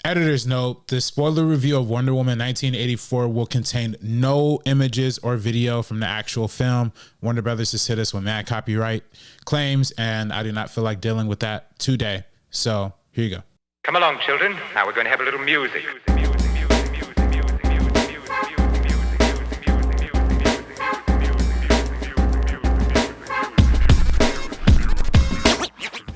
Editor's note, the spoiler review of Wonder Woman 1984 will contain no images or video from the actual film. Warner Brothers has hit us with mad copyright claims, and I do not feel like dealing with that today. So here you go. Come along, children. Now we're going to have a little music.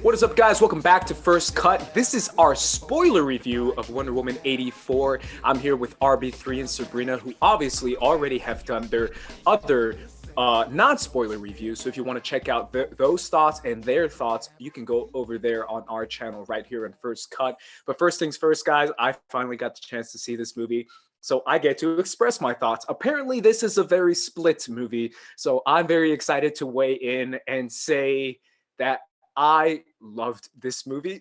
What is up, guys? Welcome back to First Cut. This is our spoiler review of Wonder Woman 84. I'm here with RB3 and Sabrina, who obviously already have done their other non-spoiler reviews. So if you want to check out those thoughts and their thoughts, you can go over there on our channel right here in First Cut. But first things first, guys, I finally got the chance to see this movie, so I get to express my thoughts. Apparently, this is a very split movie, so I'm very excited to weigh in and say that I loved this movie.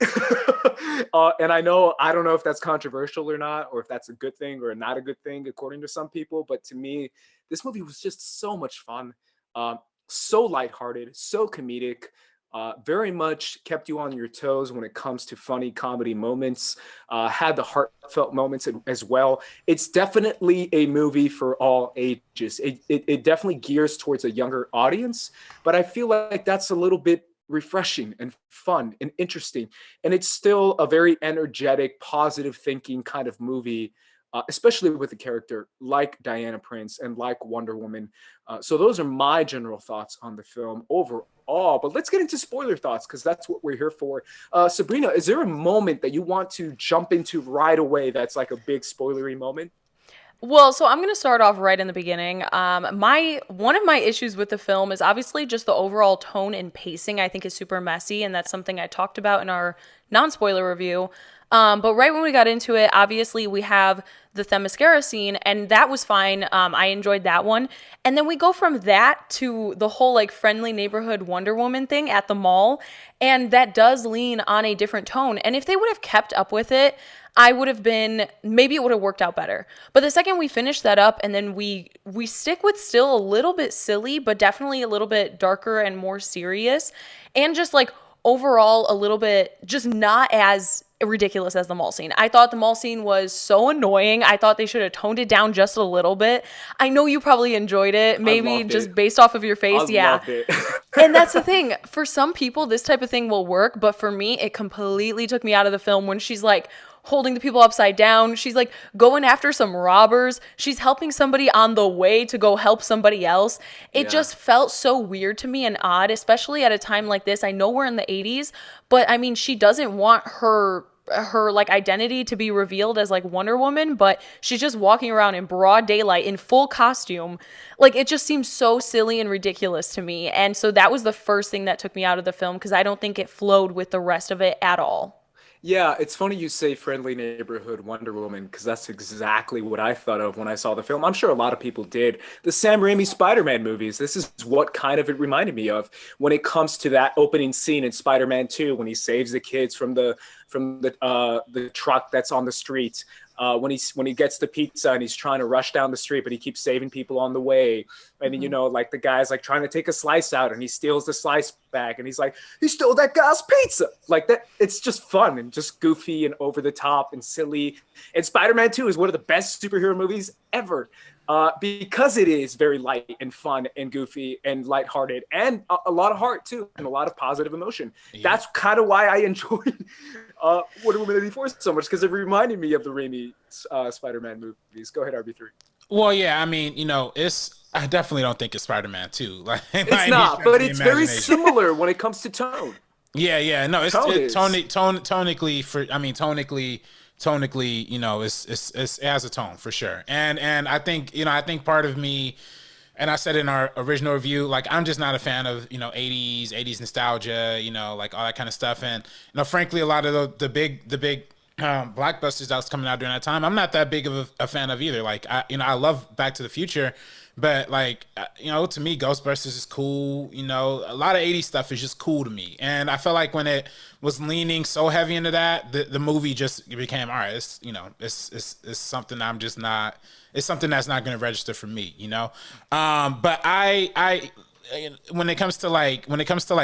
And I don't know if that's controversial or not, or if that's a good thing or not a good thing, according to some people. But to me, this movie was just so much fun, so lighthearted, so comedic, very much kept you on your toes when it comes to funny comedy moments, had the heartfelt moments as well. It's definitely a movie for all ages. It definitely gears towards a younger audience, but I feel like that's a little bit refreshing and fun and interesting, and it's still a very energetic, positive thinking kind of movie, especially with a character like Diana Prince and like Wonder Woman. So those are my general thoughts on the film overall, but let's get into spoiler thoughts, because that's what we're here for. Sabrina, is there a moment that you want to jump into right away that's like a big spoilery moment? Well, so I'm going to start off right in the beginning. One of my issues with the film is obviously just the overall tone and pacing. I think is super messy, and that's something I talked about in our non-spoiler review. But right when we got into it, obviously we have the Themyscira scene, and that was fine. I enjoyed that one. And then we go from that to the whole like friendly neighborhood Wonder Woman thing at the mall, and that does lean on a different tone. And if they would have kept up with it, maybe it would have worked out better. But the second we finish that up, and then we stick with still a little bit silly, but definitely a little bit darker and more serious, and just like overall a little bit just not as ridiculous as the mall scene. I thought the mall scene was so annoying. I thought they should have toned it down just a little bit. I know you probably enjoyed it, maybe just based off of your face. Yeah. And that's the thing. For some people, this type of thing will work, but for me, it completely took me out of the film when she's like holding the people upside down. She's like going after some robbers. She's helping somebody on the way to go help somebody else. It just felt so weird to me and odd, especially at a time like this. I know we're in the 80s, but I mean, she doesn't want her like identity to be revealed as like Wonder Woman, but she's just walking around in broad daylight in full costume. Like, it just seems so silly and ridiculous to me. And so that was the first thing that took me out of the film, because I don't think it flowed with the rest of it at all. Yeah, it's funny you say friendly neighborhood Wonder Woman, because that's exactly what I thought of when I saw the film. I'm sure a lot of people did. The Sam Raimi Spider-Man movies, this is what kind of it reminded me of when it comes to that opening scene in Spider-Man 2 when he saves the kids from the truck that's on the street. When he gets the pizza and he's trying to rush down the street, but he keeps saving people on the way. And then, like the guy's like trying to take a slice out and he steals the slice back and he's like, he stole that guy's pizza. Like that. It's just fun and just goofy and over the top and silly. And Spider-Man 2 is one of the best superhero movies ever. Because it is very light and fun and goofy and lighthearted and a lot of heart too, and a lot of positive emotion. Yeah. That's kind of why I enjoyed Wonder Woman 84 so much, because it reminded me of the Raimi Spider-Man movies. Go ahead, RB3. Well, yeah, I mean, I definitely don't think it's Spider-Man 2. Like, it's not, but it's very similar when it comes to tone. Yeah, no, it's tonically, it has a tone for sure. And I think part of me, and I said in our original review, like, I'm just not a fan of, 80s nostalgia, like all that kind of stuff. And, frankly, a lot of the big blockbusters that was coming out during that time, I'm not that big of a fan of either. Like, I love Back to the Future, but like, to me, Ghostbusters is cool. A lot of 80s stuff is just cool to me. And I felt like when it was leaning so heavy into that, the movie just became, all right, it's something I'm just not, it's something that's not going to register for me, But when it comes to like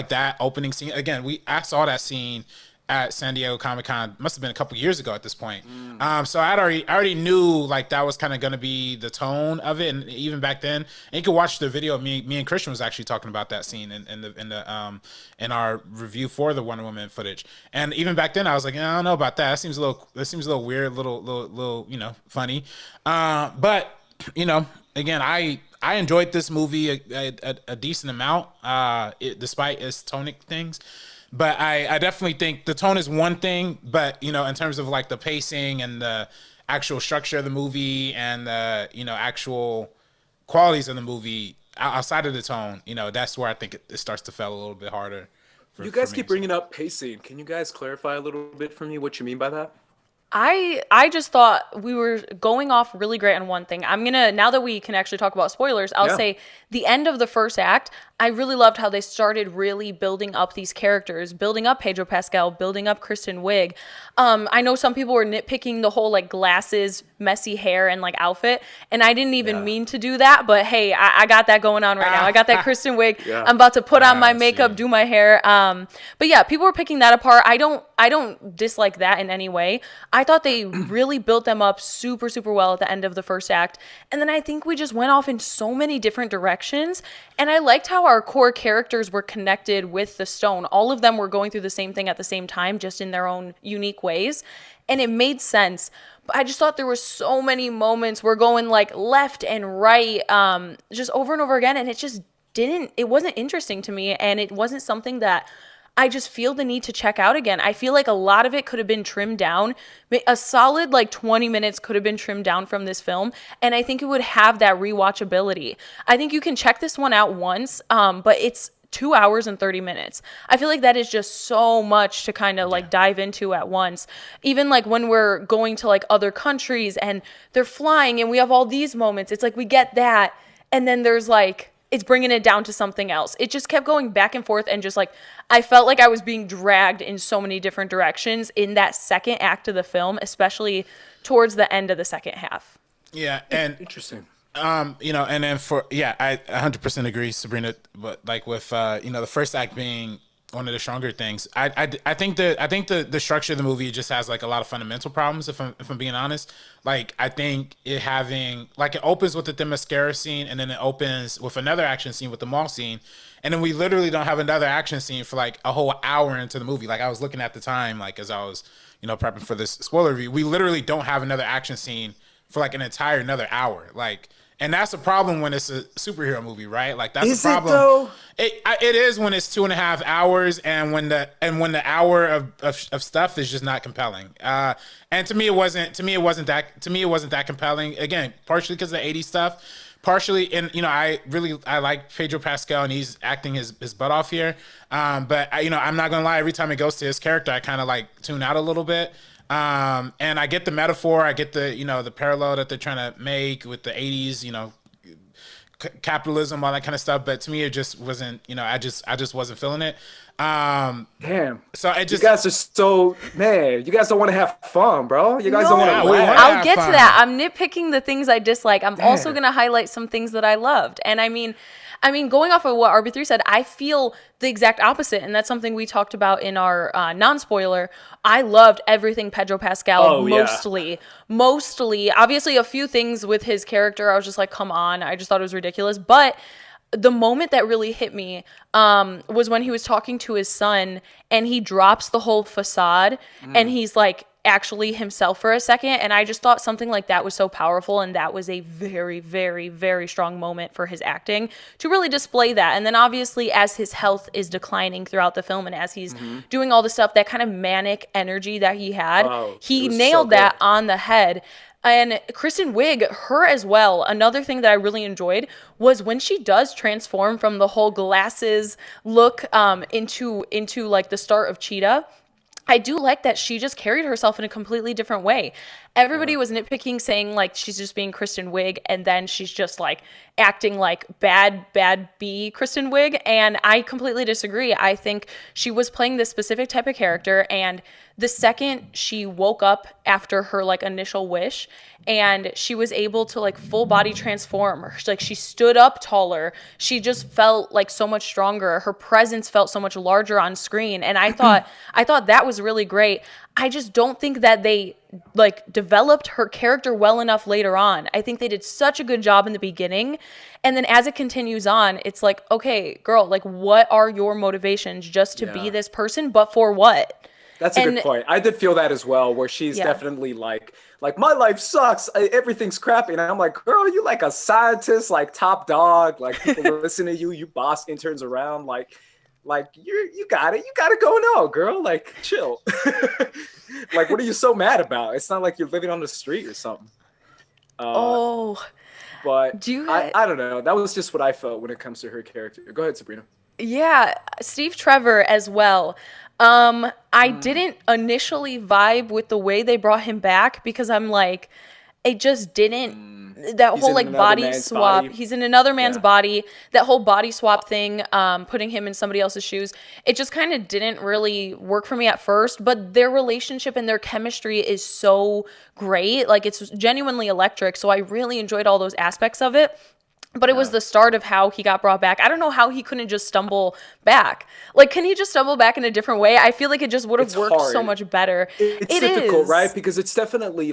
that opening scene, again, I saw that scene at San Diego Comic-Con. Must have been a couple years ago at this point. So I already knew like that was kind of going to be the tone of it, and even back then, and you could watch the video. Me and Christian was actually talking about that scene in our review for the Wonder Woman footage. And even back then, I was like, I don't know about that. That seems a little weird, little funny. But again, I enjoyed this movie a decent amount, despite its tonic things. But I definitely think the tone is one thing, but in terms of like the pacing and the actual structure of the movie and the actual qualities of the movie outside of the tone, that's where I think it starts to feel a little bit harder. You guys keep bringing up pacing. Can you guys clarify a little bit for me what you mean by that? I just thought we were going off really great on one thing. Now that we can actually talk about spoilers, I'll say the end of the first act, I really loved how they started really building up these characters, building up Pedro Pascal, building up Kristen Wiig. I know some people were nitpicking the whole like glasses, messy hair, and like outfit, and I didn't even mean to do that, but hey, I got that going on right now. I got that Kristen Wiig. I'm about to put on my makeup, do my hair. But yeah, people were picking that apart. I don't dislike that in any way. I thought they really built them up super, super well at the end of the first act. And then I think we just went off in so many different directions. And I liked how our core characters were connected with the stone. All of them were going through the same thing at the same time, just in their own unique ways. And it made sense. But I just thought there were so many moments we're going like left and right, just over and over again. And it wasn't interesting to me. And it wasn't something that I just feel the need to check out again. I feel like a lot of it could have been trimmed down. A solid like 20 minutes could have been trimmed down from this film. And I think it would have that rewatchability. I think you can check this one out once, but it's 2 hours and 30 minutes. I feel like that is just so much to kind of like dive into at once. Even like when we're going to like other countries and they're flying and we have all these moments, it's like we get that. And then there's like, it's bringing it down to something else. It just kept going back and forth, and just like I felt like I was being dragged in so many different directions in that second act of the film, especially towards the end of the second half. Yeah, and Interesting. and then I 100% agree, Sabrina. But like with the first act being one of the stronger things, I think the structure of the movie just has like a lot of fundamental problems. If I'm being honest, like I think it opens with the Themyscira scene, and then it opens with another action scene with the mall scene, and then we literally don't have another action scene for like a whole hour into the movie. Like I was looking at the time, like as I was prepping for this spoiler review, we literally don't have another action scene for like another hour, like. And that's a problem when it's a superhero movie, right? Like that's a problem. Is it though? It is when it's 2.5 hours, and when the hour of stuff is just not compelling. And to me it wasn't that compelling. Again, partially because of the 80s stuff, partially, and I like Pedro Pascal, and he's acting his butt off here. But I'm not gonna lie, every time it goes to his character, I kind of like tune out a little bit. And I get the metaphor, I get the the parallel that they're trying to make with the 80s, capitalism, all that kind of stuff. But to me, it just wasn't, I just wasn't feeling it. Damn. So it just, you guys are so, man, you guys don't want to have fun, bro. You guys don't want to laugh. I'll get to that. I'm nitpicking the things I dislike. I'm also going to highlight some things that I loved. And I mean, going off of what RB3 said, I feel the exact opposite. And that's something we talked about in our non-spoiler. I loved everything Pedro Pascal, mostly. Obviously, a few things with his character, I was just like, come on. I just thought it was ridiculous. But the moment that really hit me was when he was talking to his son, and he drops the whole facade, and he's like, actually himself for a second. And I just thought something like that was so powerful, and that was a very, very, very strong moment for his acting to really display that. And then obviously as his health is declining throughout the film, and as he's doing all the stuff, that kind of manic energy that he had, he nailed that on the head. And Kristen Wiig, her as well, another thing that I really enjoyed was when she does transform from the whole glasses look into like the start of Cheetah. I do like that she just carried herself in a completely different way. Everybody was nitpicking, saying like she's just being Kristen Wiig, and then she's just like acting like bad B Kristen Wiig, and I completely disagree. I think she was playing this specific type of character, and the second she woke up after her like initial wish, and she was able to like full body transform. Like she stood up taller. She just felt like so much stronger. Her presence felt so much larger on screen. And I thought that was really great. I just don't think that they like developed her character well enough later on. I think they did such a good job in the beginning. And then as it continues on, it's like, okay, girl, like what are your motivations just to be this person, but for what? That's a good point. I did feel that as well, where she's definitely like my life sucks. Everything's crappy. And I'm like, girl, you like a scientist, like top dog, like people listen to you, you boss interns around, like you got it. You got it going on, girl. Like chill. Like, what are you so mad about? It's not like you're living on the street or something. But I don't know. That was just what I felt when it comes to her character. Go ahead, Sabrina. Yeah, Steve Trevor as well. I didn't initially vibe with the way they brought him back because I'm like, it just didn't. That He's whole in like another body man's swap. body. He's in another man's Yeah. body. That whole body swap thing, putting him in somebody else's shoes. It just kind of didn't really work for me at first. But their relationship and their chemistry is so great. Like it's genuinely electric. So I really enjoyed all those aspects of it. But it was the start of how he got brought back. I don't know how he couldn't just stumble back. Like, can he just stumble back in a different way? I feel like it just would have worked so much better. It's difficult, right? Because it's definitely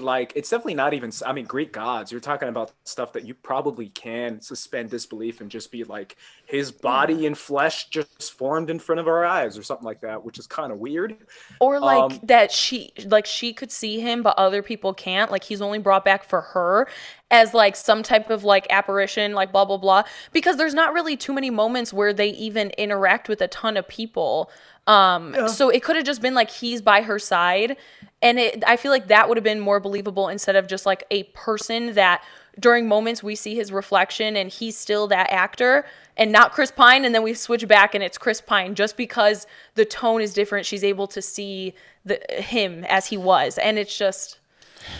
not even, I mean, Greek gods. You're talking about stuff that you probably can suspend disbelief and just be like, his body and flesh just formed in front of our eyes or something like that, which is kind of weird. Or like that she could see him, but other people can't. Like he's only brought back for her as like some type of like apparition, like blah, blah, blah. Because there's not really too many moments where they even interact with a ton of people. So it could have just been like he's by her side. And I feel like that would have been more believable instead of just like a person that during moments we see his reflection and he's still that actor and not Chris Pine. And then we switch back and it's Chris Pine just because the tone is different. She's able to see him as he was. And it's just...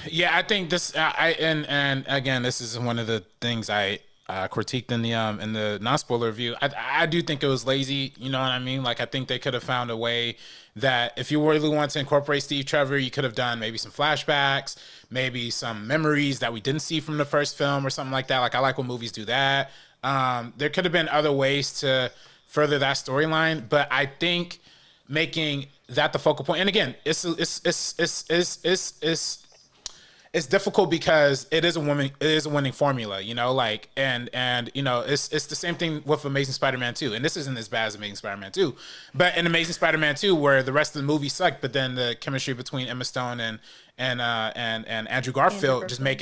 Yeah, I think this. And again, this is one of the things I critiqued in the non-spoiler review. I do think it was lazy. You know what I mean? Like I think they could have found a way that if you really want to incorporate Steve Trevor, you could have done maybe some flashbacks, maybe some memories that we didn't see from the first film or something like that. Like I like when movies do that. There could have been other ways to further that storyline, but I think making that the focal point. And again, it's difficult because it is a winning formula, you know, like, and you know, it's the same thing with Amazing Spider-Man 2. And this isn't as bad as Amazing Spider-Man 2, but in Amazing Spider-Man 2, where the rest of the movie sucked, but then the chemistry between Emma Stone and Andrew Garfield just make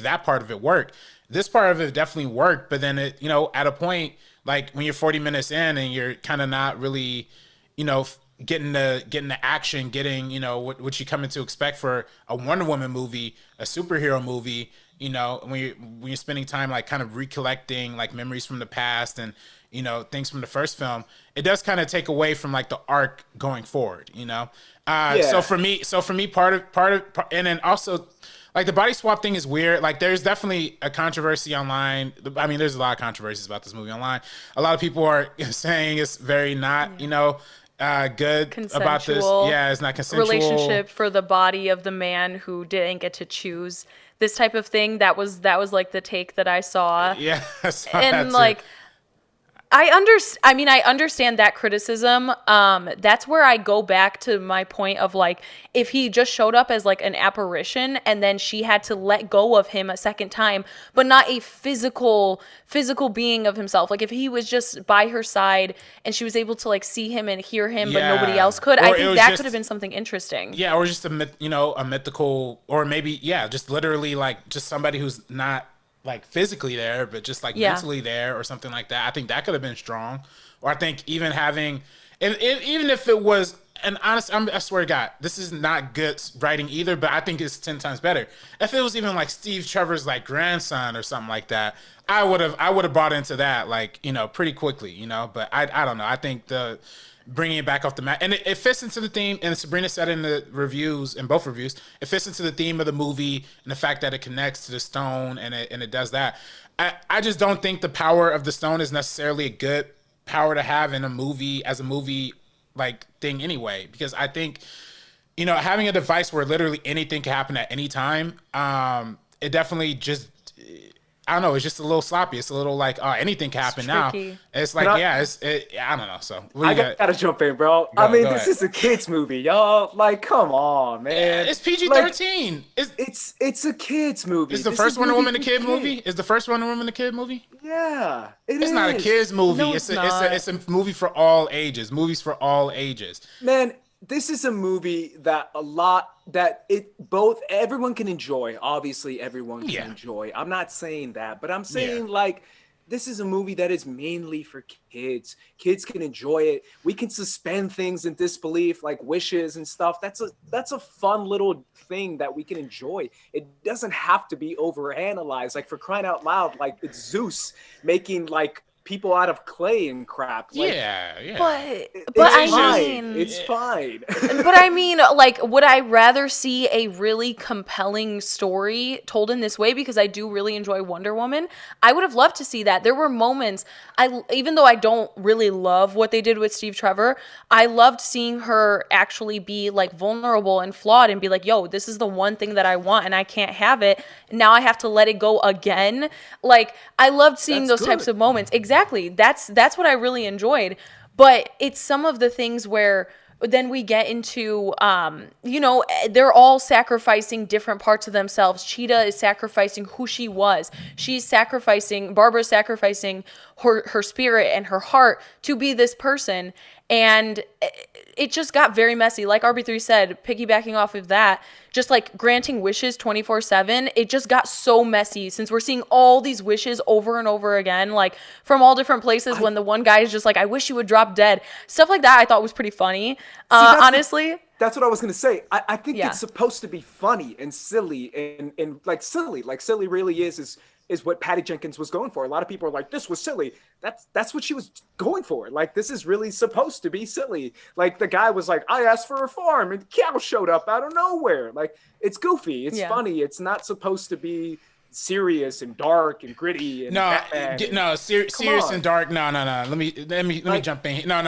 that part of it work. This part of it definitely worked, but then it, you know, at a point, like when you're 40 minutes in and you're kind of not really, you know, getting the action, getting, you know, what you come to expect for a Wonder Woman movie, a superhero movie, you know, when you're spending time like kind of recollecting like memories from the past and, you know, things from the first film, it does kind of take away from like the arc going forward, you know. So for me, part of, and then also like the body swap thing is weird. Like there's definitely a controversy online. I mean, there's a lot of controversies about this movie online. A lot of people are saying it's very not, you know, good consensual about this. Yeah, it's not consensual. Relationship for the body of the man who didn't get to choose this type of thing. That was like the take that I saw. Yeah, I saw and that too. like I understand that criticism. That's where I go back to my point of like, if he just showed up as like an apparition and then she had to let go of him a second time, but not a physical being of himself. Like if he was just by her side and she was able to like see him and hear him, but nobody else could, I think that could have been something interesting. Yeah, or just a mythical, or maybe, just literally like just somebody who's not like physically there, but just like mentally there or something like that. I think that could have been strong. Or I think even having, and even if it was, and honestly, I swear to God, this is not good writing either, but I think it's 10 times better. If it was even like Steve Trevor's like grandson or something like that, I would have bought into that, like, you know, pretty quickly, you know, but I don't know. I think bringing it back off the mat, and it fits into the theme, and Sabrina said in the reviews, in both reviews, it fits into the theme of the movie and the fact that it connects to the stone, and it does that. I just don't think the power of the stone is necessarily a good power to have in a movie, as a movie like thing anyway, because I think, having a device where literally anything can happen at any time, it definitely just, I don't know, it's just a little sloppy. It's a little like, anything can happen now. tricky. It's like, I don't know. So I gotta jump in, bro. I mean, this is a kids movie, y'all. Like, come on, man. It's PG-13. Like, it's a kids movie. Is the first Wonder Woman a kid movie? Is the first Wonder Woman a kid movie? Yeah, it's not a kids movie. No, it's not. a movie for all ages. Movies for all ages. Man, this is a movie that everyone can enjoy. Obviously, everyone can enjoy. I'm not saying that, but I'm saying like this is a movie that is mainly for kids. Kids can enjoy it. We can suspend things in disbelief, like wishes and stuff. That's a fun little thing that we can enjoy. It doesn't have to be overanalyzed. Like, for crying out loud, like it's Zeus making like people out of clay and crap. Like, But I mean, it's fine. But I mean, like, would I rather see a really compelling story told in this way? Because I do really enjoy Wonder Woman. I would have loved to see that. There were moments, even though I don't really love what they did with Steve Trevor, I loved seeing her actually be like vulnerable and flawed and be like, yo, this is the one thing that I want and I can't have it. Now I have to let it go again. Like, I loved seeing those types of moments. Exactly. That's what I really enjoyed. But it's some of the things where then we get into, they're all sacrificing different parts of themselves. Cheetah is sacrificing who she was. Barbara's sacrificing her spirit and her heart to be this person. And it just got very messy. Like RB3 said, piggybacking off of that, just like granting wishes 24/7, it just got so messy since we're seeing all these wishes over and over again, like from all different places when the one guy is just like, I wish you would drop dead. Stuff like that I thought was pretty funny, honestly. That's what I was going to say. I think it's supposed to be funny and silly and like silly. Like silly really is what Patty Jenkins was going for. A lot of people are like, this was silly. That's what she was going for. Like, this is really supposed to be silly. Like, the guy was like, I asked for a farm and cow showed up out of nowhere. Like, it's goofy. It's funny. It's not supposed to be serious and dark and gritty and serious and dark. No. Let me jump in. No.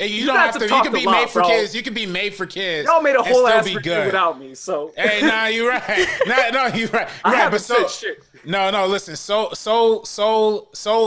You don't have to. You can be made for kids. You can be made for kids. Y'all made a whole ass review without me. So hey, nah, you're right. No, you're right. But shit. No. Listen, Soul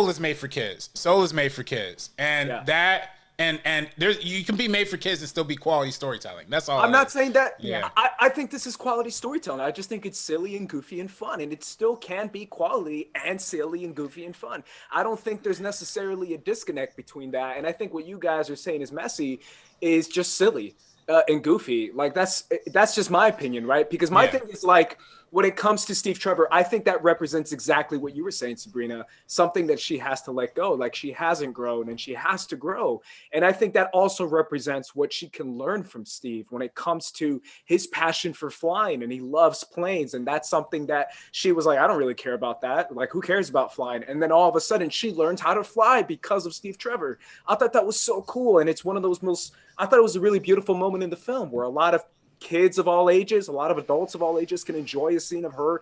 is made for kids. Soul is made for kids, and that. And there's, you can be made for kids and still be quality storytelling. That's all. I'm not saying that. Yeah. I think this is quality storytelling. I just think it's silly and goofy and fun, and it still can be quality and silly and goofy and fun. I don't think there's necessarily a disconnect between that. And I think what you guys are saying is messy is just silly and goofy. Like, that's just my opinion, right? Because my thing is like, when it comes to Steve Trevor, I think that represents exactly what you were saying, Sabrina, something that she has to let go. Like, she hasn't grown and she has to grow. And I think that also represents what she can learn from Steve when it comes to his passion for flying, and he loves planes. And that's something that she was like, I don't really care about that. Like, who cares about flying? And then all of a sudden she learns how to fly because of Steve Trevor. I thought that was so cool. And it's one of those I thought it was a really beautiful moment in the film where a lot of kids of all ages, a lot of adults of all ages can enjoy a scene of her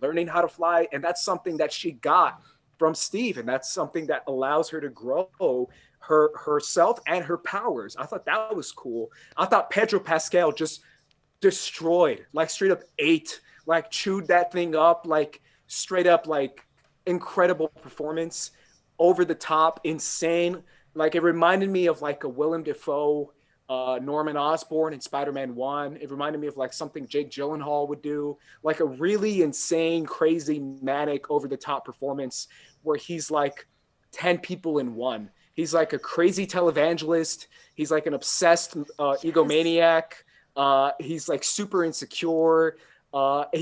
learning how to fly. And that's something that she got from Steve. And that's something that allows her to grow herself and her powers. I thought that was cool. I thought Pedro Pascal just destroyed, like straight up ate, like chewed that thing up, like straight up, like incredible performance, over the top, insane. Like, it reminded me of like a Willem Dafoe, Norman Osborn in Spider-Man 1. It reminded me of like something Jake Gyllenhaal would do, like a really insane, crazy, manic, over-the-top performance where he's like 10 people in one. He's like a crazy televangelist. He's like an obsessed egomaniac. He's like super insecure.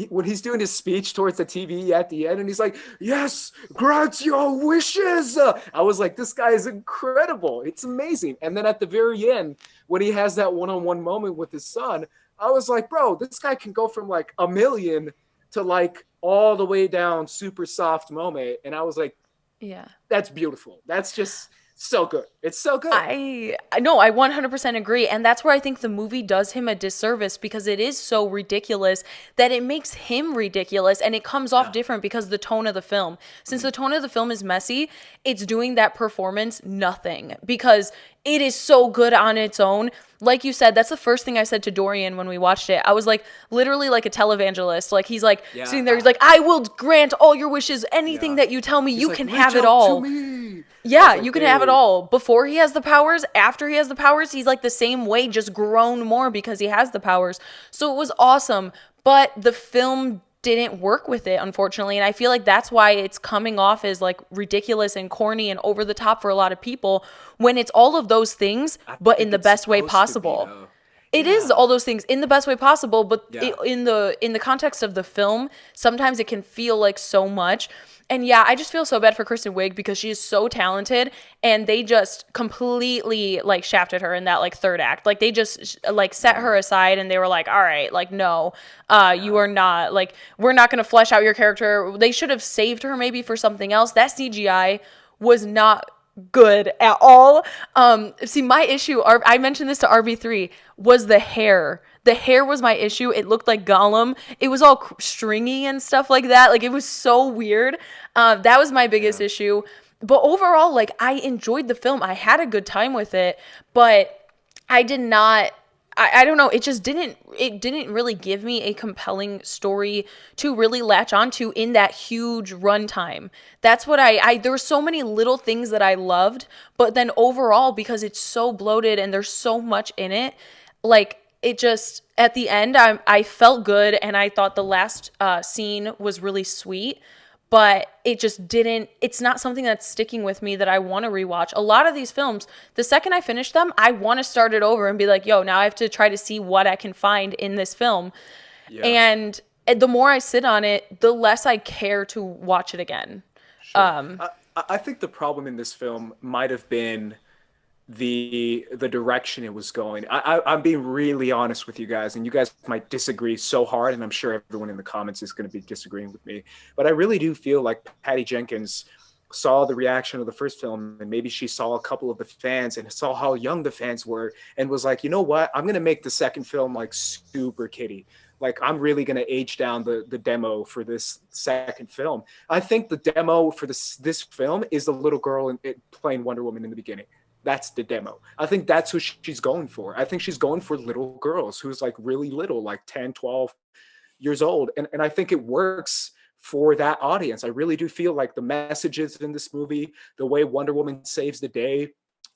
When he's doing his speech towards the TV at the end, and he's like, yes, grant your wishes. I was like, this guy is incredible. It's amazing. And then at the very end, when he has that one-on-one moment with his son, I was like, bro, this guy can go from like a million to like all the way down, super soft moment. And I was like, yeah, that's beautiful. That's just So good. It's so good. I no, I 100% agree, and that's where I think the movie does him a disservice because it is so ridiculous that it makes him ridiculous, and it comes off different because the tone of the film. Since the tone of the film is messy, it's doing that performance nothing because it is so good on its own. Like you said, that's the first thing I said to Dorian when we watched it. I was like, literally like a televangelist. Like he's like sitting there, he's like, I will grant all your wishes. Anything that you tell me, He's you like, can "Reach have it out all. to me." Yeah, Like, you can have it "Hey." all. Before he has the powers, after he has the powers, he's like the same way, just grown more because he has the powers. So it was awesome. But the film didn't work with it, unfortunately. And I feel like that's why it's coming off as like ridiculous and corny and over the top for a lot of people when it's all of those things, I but in think the it's best way supposed to be, possible. though. It is Yeah. all those things in the best way possible, but Yeah. in the context of the film, sometimes it can feel like so much. And yeah, I just feel so bad for Kristen Wiig because she is so talented, and they just completely like shafted her in that like third act. Like they just like set her aside, and they were like, "All right, like no, you are not like we're not gonna flesh out your character." They should have saved her maybe for something else. That CGI was not good at all. See, my issue, I mentioned this to RB3, was the hair. The hair was my issue. It looked like Gollum. It was all stringy and stuff like that. Like it was so weird. That was my biggest issue. But overall, like I enjoyed the film. I had a good time with it, but I did not. I don't know. It didn't really give me a compelling story to really latch onto in that huge runtime. That's what there were so many little things that I loved, but then overall, because it's so bloated and there's so much in it, like it just, at the end, I felt good and I thought the last scene was really sweet. But it just didn't, it's not something that's sticking with me that I want to rewatch. A lot of these films, the second I finish them, I want to start it over and be like, yo, now I have to try to see what I can find in this film. Yeah. And the more I sit on it, the less I care to watch it again. I think the problem in this film might have been the direction it was going. I'm being really honest with you guys, and you guys might disagree so hard, and I'm sure everyone in the comments is going to be disagreeing with me. But I really do feel like Patty Jenkins saw the reaction of the first film, and maybe she saw a couple of the fans and saw how young the fans were, and was like, you know what? I'm going to make the second film like super kiddie. Like I'm really going to age down the demo for this second film. I think the demo for this film is the little girl playing Wonder Woman in the beginning. That's the demo. I think that's who she's going for. I think she's going for little girls who's like really little, like 10, 12 years old. And I think it works for that audience. I really do feel like the messages in this movie, the way Wonder Woman saves the day,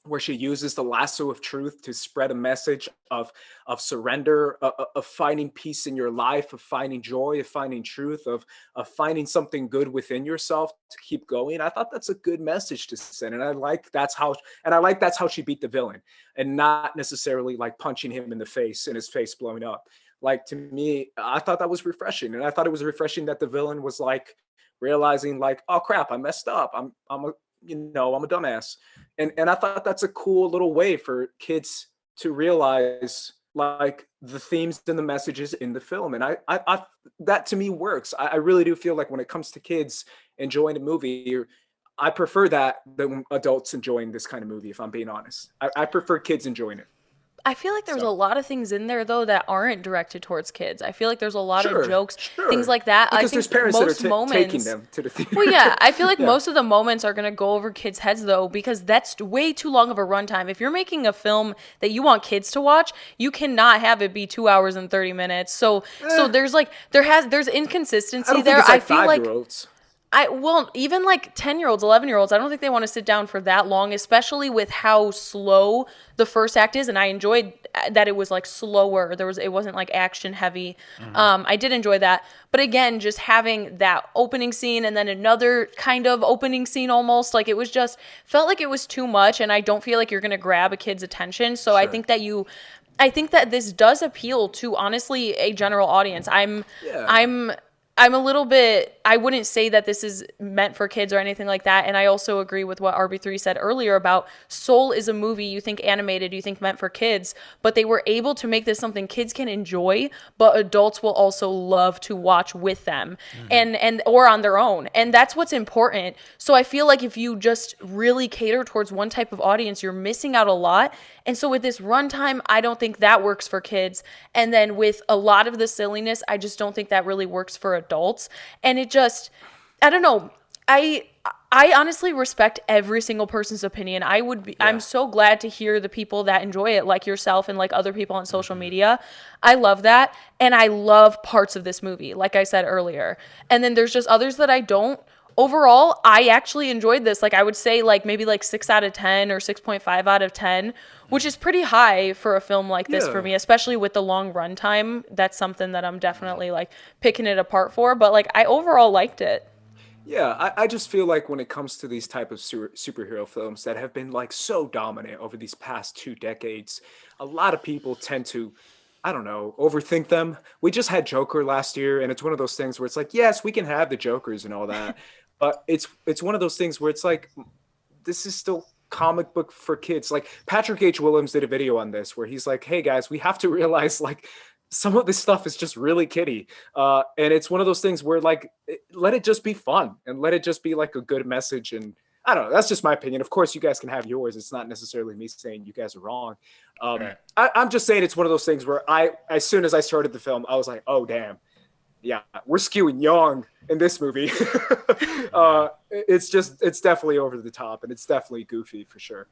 where she uses the lasso of truth to spread a message of surrender, of finding peace in your life, of finding joy, of finding truth, of finding something good within yourself to keep going. I thought that's a good message to send, and I like that's how she beat the villain, and not necessarily like punching him in the face and his face blowing up. Like to me, I thought that was refreshing, and I thought it was refreshing that the villain was like realizing like, oh crap, I messed up. I'm a dumbass. And I thought that's a cool little way for kids to realize like the themes and the messages in the film. And I that to me works. I really do feel like when it comes to kids enjoying a movie, I prefer that than adults enjoying this kind of movie, if I'm being honest. I prefer kids enjoying it. I feel like there's a lot of things in there though that aren't directed towards kids. I feel like there's a lot of jokes, things like that. Because I think there's parents most that are moments, taking them to the theater. Well, yeah, I feel like most of the moments are gonna go over kids' heads though, because that's way too long of a runtime. If you're making a film that you want kids to watch, you cannot have it be 2 hours and 30 minutes. So there's like there's inconsistency I don't there. think it's like I feel like 5-year-olds. Even like 10-year-olds, 11-year-olds, I don't think they want to sit down for that long, especially with how slow the first act is. And I enjoyed that it was like slower. It wasn't like action heavy. I did enjoy that. But again, just having that opening scene and then another kind of opening scene almost, like it was just felt like it was too much. And I don't feel like you're going to grab a kid's attention. So I think that this does appeal to honestly a general audience. I'm I'm a little bit, I wouldn't say that this is meant for kids or anything like that. And I also agree with what RB3 said earlier about Soul is a movie, you think animated, you think meant for kids, but they were able to make this something kids can enjoy, but adults will also love to watch with them and or on their own. And that's what's important. So I feel like if you just really cater towards one type of audience, you're missing out a lot. And so with this runtime, I don't think that works for kids. And then with a lot of the silliness, I just don't think that really works for adults. And it just, I don't know. I honestly respect every single person's opinion. I'm so glad to hear the people that enjoy it, like yourself and like other people on social media. I love that. And I love parts of this movie, like I said earlier. And then there's just others that I don't. Overall, I actually enjoyed this. Like I would say like maybe like 6 out of 10 or 6.5 out of 10, which is pretty high for a film like this for me, especially with the long runtime. That's something that I'm definitely like picking it apart for, but like I overall liked it. Yeah, I just feel like when it comes to these type of superhero films that have been like so dominant over these past 2 decades, a lot of people tend to, I don't know, overthink them. We just had Joker last year, and it's one of those things where it's like, yes, we can have the Jokers and all that, but it's one of those things where it's like, this is still comic book for kids. Like Patrick H. Willems did a video on this where he's like, hey guys, we have to realize like some of this stuff is just really kiddie. And it's one of those things where like, let it just be fun and let it just be like a good message. And I don't know, that's just my opinion. Of course you guys can have yours. It's not necessarily me saying you guys are wrong. Right. I'm just saying it's one of those things where as soon as I started the film, I was like, oh damn, yeah, we're skewing young in this movie. It's definitely over the top and it's definitely goofy for sure.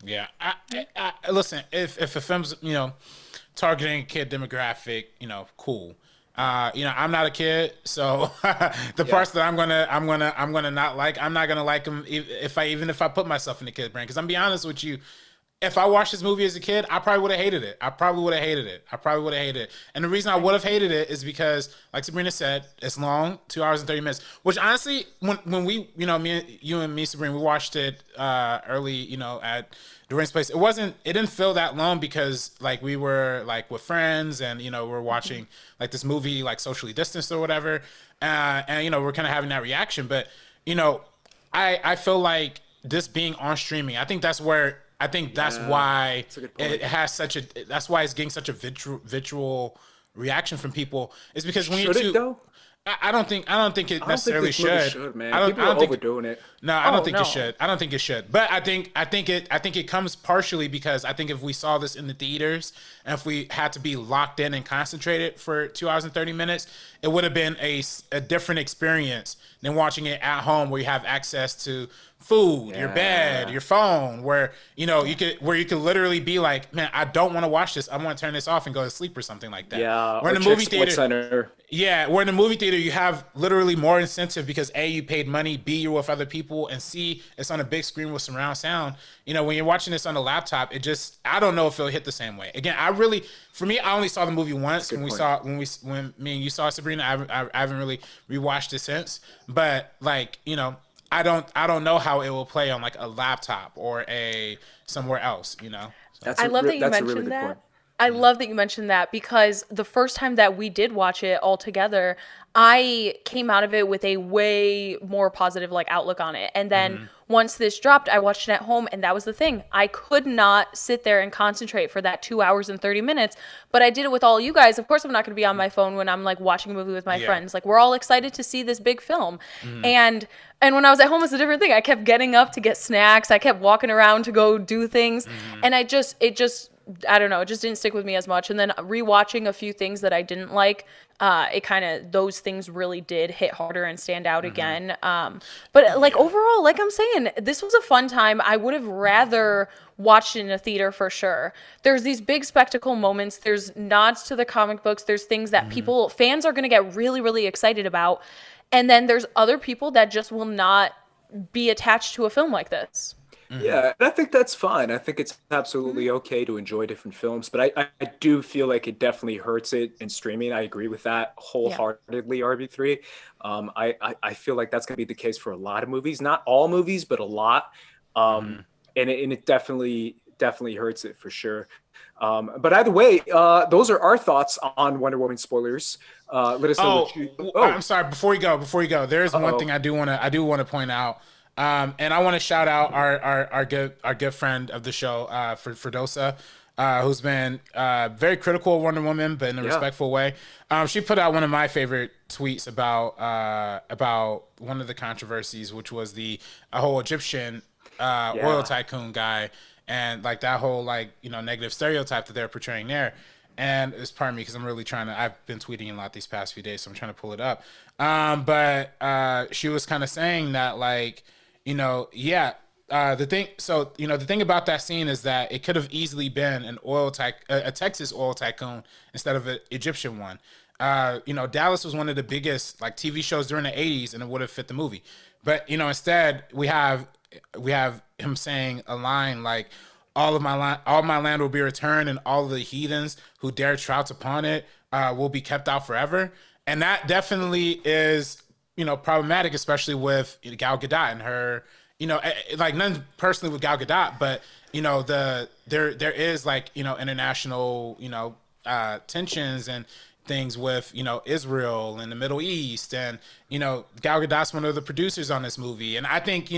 Yeah. Listen, if a film's, targeting a kid demographic, cool. I'm not a kid, so the parts that I'm gonna not like, I'm not gonna like them if I put myself in the kid brain. Because I'm be honest with you, if I watched this movie as a kid, I probably would have hated it. And the reason I would have hated it is because, like Sabrina said, it's long, 2 hours and 30 minutes. Which honestly, when we, me, Sabrina, we watched it early, at Doreen's place. It didn't feel that long because like we were like with friends and we're watching like this movie like socially distanced or whatever, and we're kind of having that reaction. But I feel like this being on streaming, I think that's why that's why it's getting such a vitriol reaction from people. Is because when Should it though? I don't think it necessarily should, man. People are overdoing it. No, I don't think it should. I don't think it should. But I think it comes partially because I think if we saw this in the theaters and if we had to be locked in and concentrated for 2 hours and 30 minutes, it would have been a different experience than watching it at home where you have access to food, your bed, your phone, where you could literally be like, man, I don't want to watch this. I want to turn this off and go to sleep or something like that. Yeah, we're in the movie theater. Yeah, we're in the movie theater. You have literally more incentive because A, you paid money, B, you're with other people, and C, it's on a big screen with surround sound. When you're watching this on a laptop, I don't know if it'll hit the same way. Again, for me, I only saw the movie once when me and you saw Sabrina. I haven't really rewatched it since, but like I don't know how it will play on like a laptop or somewhere else. So. I love that you mentioned that. I love that you mentioned that because the first time that we did watch it all together, I came out of it with a way more positive like outlook on it. And then once this dropped, I watched it at home, and that was the thing. I could not sit there and concentrate for that 2 hours and 30 minutes, but I did it with all you guys. Of course, I'm not going to be on my phone when I'm like watching a movie with my friends. Like we're all excited to see this big film. And when I was at home, it's a different thing. I kept getting up to get snacks. I kept walking around to go do things. And I don't know, it just didn't stick with me as much. And then rewatching a few things that I didn't like, those things really did hit harder and stand out again. But like overall, like I'm saying, this was a fun time. I would have rather watched it in a theater for sure. There's these big spectacle moments. There's nods to the comic books. There's things that fans are going to get really, really excited about. And then there's other people that just will not be attached to a film like this. Yeah, and I think that's fine. I think it's absolutely okay to enjoy different films, but I do feel like it definitely hurts it in streaming. I agree with that wholeheartedly, RB3. I feel like that's going to be the case for a lot of movies, not all movies, but a lot. And it definitely definitely hurts it for sure. But either way, those are our thoughts on Wonder Woman spoilers. Let us know what you. I'm sorry. Before we go, there's one thing I do want to point out, and I want to shout out our good friend of the show, Ferdosa, who's been very critical of Wonder Woman, but in a respectful way. She put out one of my favorite tweets about one of the controversies, which was the whole Egyptian oil tycoon guy. And like that whole negative stereotype that they're portraying there. And it's pardon me because I'm really I've been tweeting a lot these past few days, so I'm trying to pull it up. But she was kind of saying that the thing about that scene is that it could have easily been a Texas oil tycoon instead of an Egyptian one. Dallas was one of the biggest TV shows during the 80s, and it would have fit the movie. But instead we have him saying a line like, all my land will be returned, and all of the heathens who dare trout upon it will be kept out forever. And that definitely is problematic, especially with Gal Gadot and her, nothing personally with Gal Gadot, but there is international tensions and things with Israel and the Middle East, and Gal Gadot's one of the producers on this movie. And I think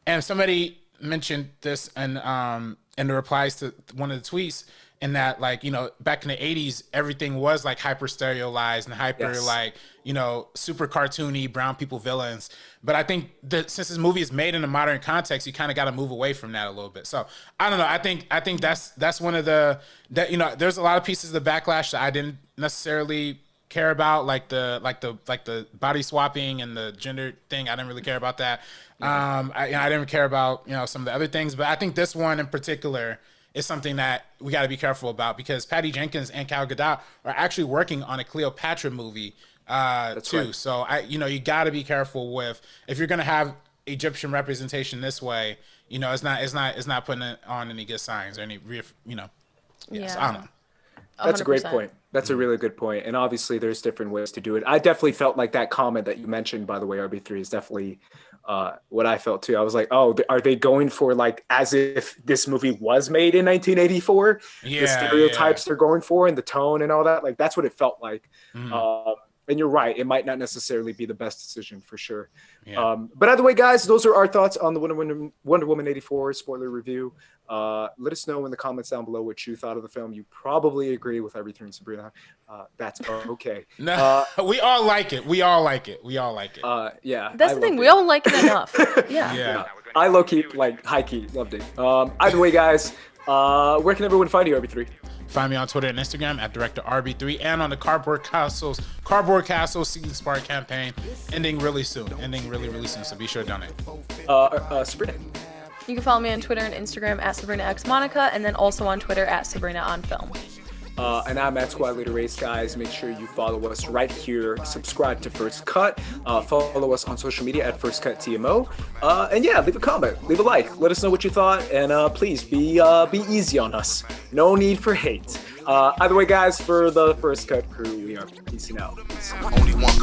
and somebody mentioned this in the replies to one of the tweets, in that back in the 80s everything was hyper stereolized and hyper super cartoony brown people villains. But I think that since this movie is made in a modern context, you kind of got to move away from that a little bit. So I don't know. I think that's one of the there's a lot of pieces of the backlash that I didn't necessarily care about, like the body swapping and the gender thing. I didn't really care about that. I didn't care about some of the other things, but I think this one in particular is something that we got to be careful about, because Patty Jenkins and Gal Gadot are actually working on a Cleopatra movie too. Right. So you got to be careful with, if you're gonna have Egyptian representation this way, it's not putting it on any good signs or any So I don't know. That's a great point. That's a really good point. And obviously there's different ways to do it. I definitely felt like that comment that you mentioned, by the way, RB3, is definitely what I felt too. I was like, oh, are they going for as if this movie was made in 1984? The stereotypes they're going for and the tone and all that. That's what it felt like. And you're right. It might not necessarily be the best decision for sure. Yeah. But either way, guys, those are our thoughts on the Wonder Woman 84 spoiler review. Let us know in the comments down below what you thought of the film. You probably agree with everything, Sabrina. That's okay. No, we all like it. Yeah. That's the thing. We all like it enough. Yeah. I low-key, high-key loved it. Either way, guys, where can everyone find you, RB3? Find me on Twitter and Instagram at DirectorRB3, and on the Cardboard Castle Season Spark campaign, ending really soon. So be sure to donate. Sabrina. You can follow me on Twitter and Instagram at SabrinaXMonica, and then also on Twitter at SabrinaOnFilm. And I'm at Squad Leader Race, guys. Make sure you follow us right here. Subscribe to First Cut. Follow us on social media at First Cut TMO. And yeah, leave a comment, leave a like. Let us know what you thought, and please be easy on us. No need for hate. Either way, guys, for the First Cut crew, we are peacing out. Peace. Only one